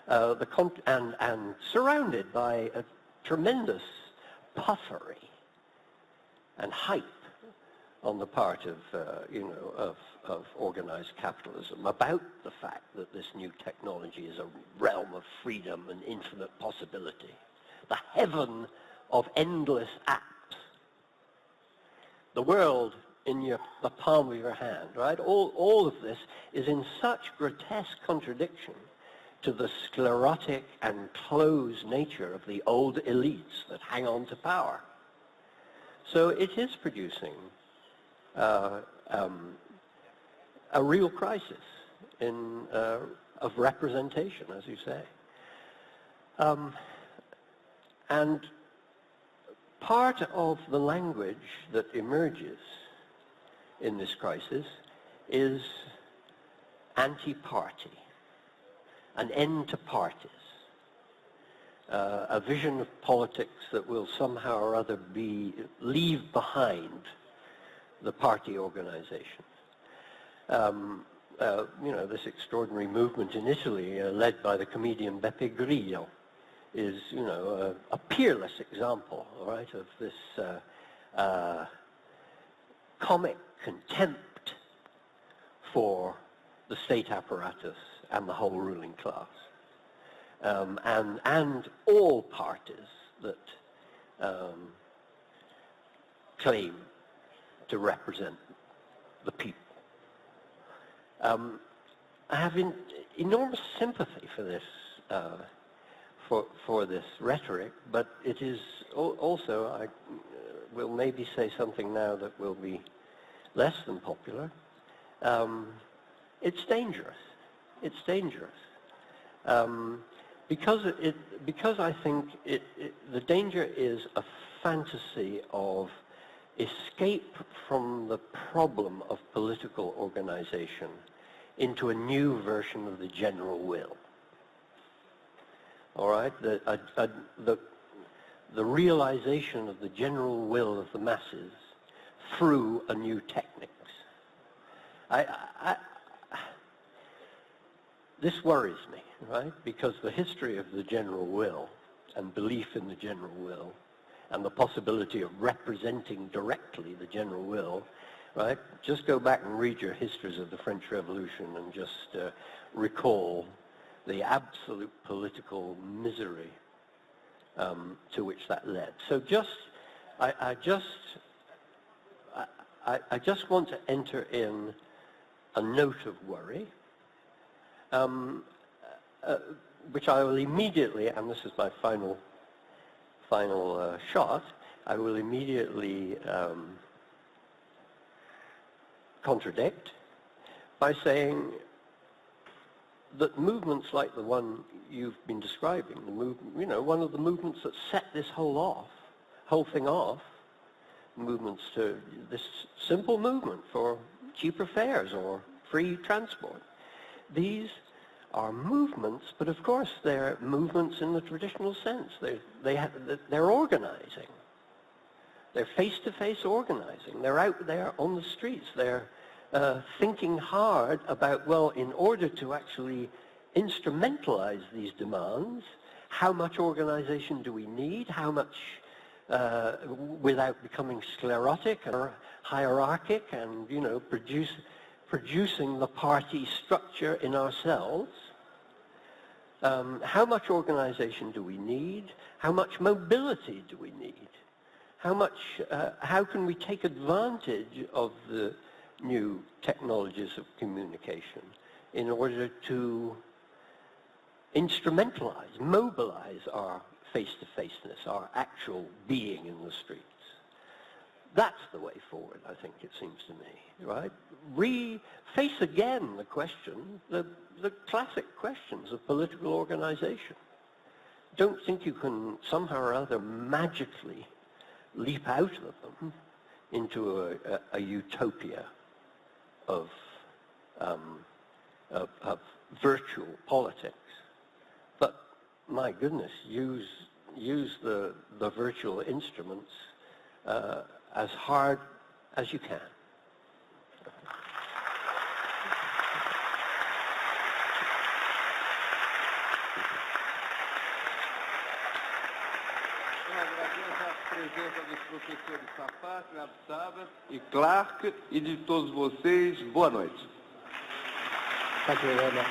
and surrounded by a tremendous puffery and hype on the part of, of organized capitalism about the fact that this new technology is a realm of freedom and infinite possibility, the heaven of endless apps, the world in the palm of your hand, right? All of this is in such grotesque contradiction to the sclerotic and closed nature of the old elites that hang on to power. So it is producing a real crisis of representation, as you say. And part of the language that emerges in this crisis is anti-party, an end to parties, a vision of politics that will somehow or other leave behind the party organization. This extraordinary movement in Italy, led by the comedian Beppe Grillo, is, a peerless example, right, of this comic contempt for the state apparatus and the whole ruling class, and all parties that claim to represent the people. I have enormous sympathy for this, for this rhetoric, but it is also, I will maybe say something now that will be less than popular. It's dangerous. It's dangerous. Because I think the danger is a fantasy of escape from the problem of political organization into a new version of the general will. All right? The realization of the general will of the masses through a new techniques. This worries me, right? Because the history of the general will and belief in the general will and the possibility of representing directly the general will, right? Just go back and read your histories of the French Revolution and just recall the absolute political misery to which that led. So I just want to enter in a note of worry, which I will immediately, and this is my final shot, I will immediately contradict by saying that movements like the one you've been describing, one of the movements that set this whole thing off, movements to this simple movement for cheaper fares or free transport. These are movements, but of course they're movements in the traditional sense. They're organizing. They're face-to-face organizing. They're out there on the streets. They're thinking hard about, well, in order to actually instrumentalize these demands, how much organization do we need? How much, without becoming sclerotic or hierarchic and, producing the party structure in ourselves? How much organization do we need? How much mobility do we need? How can we take advantage of the new technologies of communication in order to instrumentalize, mobilize our face-to-faceness, our actual being in the streets? That's the way forward, I think it seems to me, right? Face again the question, the classic questions of political organization. Don't think you can somehow or other magically leap out of them into a utopia of virtual politics. But my goodness, use the virtual instruments as hard as you can. presença dos professores Safatle, Absaba e Clark e de todos vocês, boa noite. Thank you very much.